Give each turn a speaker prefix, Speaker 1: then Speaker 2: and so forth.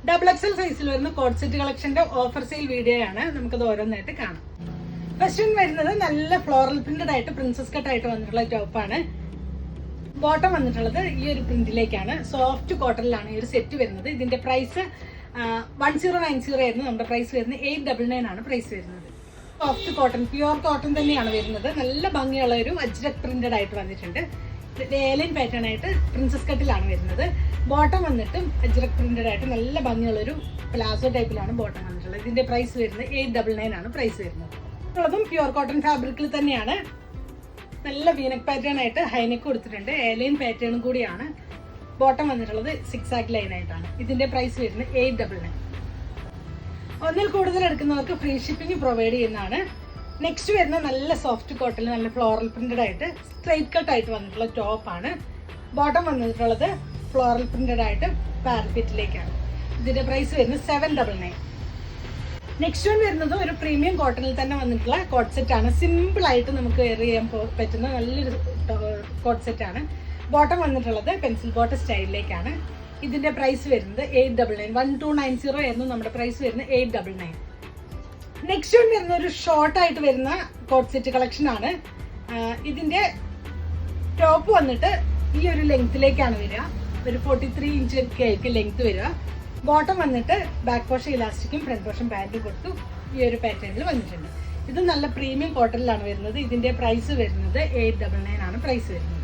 Speaker 1: Double XL സൈസിൽ വരുന്ന coord set കളക്ഷന്റെ ഓഫർ സെയിൽ വീഡിയോ ആണ്. നമുക്കത് ഓരോന്നായിട്ട് കാണാം. ഫസ്റ്റ് വരുന്നത് നല്ല ഫ്ലോറൽ പ്രിന്റഡ് ആയിട്ട് പ്രിൻസസ് കട്ട് ആയിട്ട് വന്നിട്ടുള്ള ടോപ്പാണ്. ബോട്ടം വന്നിട്ടുള്ളത് ഈ ഒരു പ്രിന്റിലേക്കാണ്. സോഫ്റ്റ് കോട്ടണിലാണ് ഈ ഒരു സെറ്റ് വരുന്നത്. ഇതിന്റെ പ്രൈസ് 1090 ആയിരുന്നു. നമ്മുടെ പ്രൈസ് വരുന്നത് 899 ആണ് പ്രൈസ് വരുന്നത്. സോഫ്റ്റ് കോട്ടൺ, പ്യുവർ കോട്ടൺ തന്നെയാണ് വരുന്നത്. നല്ല ഭംഗിയുള്ള ഒരു അജ്രക് പ്രിന്റഡ് ആയിട്ട് വന്നിട്ടുണ്ട്. ഏലൈൻ പാറ്റേൺ ആയിട്ട് പ്രിൻസസ് കട്ടിലാണ് വരുന്നത്. ബോട്ടം വന്നിട്ടും അജ്രക് പ്രിന്റഡ് ആയിട്ട് നല്ല ഭംഗിയുള്ളൊരു പ്ലാസോ ടൈപ്പിലാണ് ബോട്ടം വന്നിട്ടുള്ളത്. ഇതിന്റെ പ്രൈസ് വരുന്നത് 899 ആണ് പ്രൈസ് വരുന്നത്. ഉള്ളതും പ്യുവർ കോട്ടൺ ഫാബ്രിക്കിൽ തന്നെയാണ്. നല്ല വീനക് പാറ്റേൺ ആയിട്ട് ഹൈനെക്ക് കൊടുത്തിട്ടുണ്ട്. ഏലൈൻ പാറ്റേണും കൂടിയാണ്. ബോട്ടം വന്നിട്ടുള്ളത് 6 ലൈൻ ആയിട്ടാണ്. ഇതിന്റെ പ്രൈസ് വരുന്നത് 899. ഒന്നിൽ കൂടുതൽ എടുക്കുന്നവർക്ക് ഫ്രീ ഷിപ്പിംഗ് പ്രൊവൈഡ് ചെയ്യുന്നതാണ്. നെക്സ്റ്റ് വരുന്ന നല്ല സോഫ്റ്റ് കോട്ടണിൽ നല്ല ഫ്ലോറൽ പ്രിന്റഡ് ആയിട്ട് സ്ട്രൈറ്റ് കട്ട് ആയിട്ട് വന്നിട്ടുള്ള ടോപ്പാണ്. ബോട്ടം വന്നിട്ടുള്ളത് ഫ്ലോറൽ പ്രിന്റഡ് ആയിട്ട് പാരപ്പറ്റിലേക്കാണ്. ഇതിന്റെ പ്രൈസ് വരുന്നത് 799. നെക്സ്റ്റ് വൺ വരുന്നത് ഒരു പ്രീമിയം കോട്ടണിൽ തന്നെ വന്നിട്ടുള്ള കോട്ട് സെറ്റ് ആണ്. സിമ്പിൾ ആയിട്ട് നമുക്ക് വെയർ ചെയ്യാൻ പറ്റുന്ന നല്ലൊരു കോട്ട് സെറ്റ് ആണ്. ബോട്ടം വന്നിട്ടുള്ളത് പെൻസിൽ ബോട്ടം സ്റ്റൈലിലേക്കാണ്. ഇതിന്റെ പ്രൈസ് വരുന്നത് 899. 1290 ആയിരുന്നു നമ്മുടെ പ്രൈസ് വരുന്നത് 899. നെക്സ്റ്റ് വൺ വരുന്ന ഒരു ഷോർട്ട് ആയിട്ട് വരുന്ന കോട്ട് സെറ്റ് കളക്ഷൻ ആണ്. ഇതിന്റെ ടോപ്പ് വന്നിട്ട് ഈ ഒരു ലെങ്ത്തിലേക്കാണ് വരിക. ഒരു 43 ഇഞ്ച് ഒക്കെ ആയിരിക്കും ലെങ്ത് വരിക. ബോട്ടം വന്നിട്ട് ബാക്ക് പോർഷൻ ഇലാസ്റ്റിക്കും ഫ്രണ്ട് പോർഷൻ പാൻറ്റും കൊടുത്തു ഈ ഒരു പാറ്റേണിൽ വന്നിട്ടുണ്ട്. ഇത് നല്ല പ്രീമിയം കോട്ടണിലാണ് വരുന്നത്. ഇതിന്റെ പ്രൈസ് വരുന്നത് 899 ആണ് പ്രൈസ് വരുന്നത്.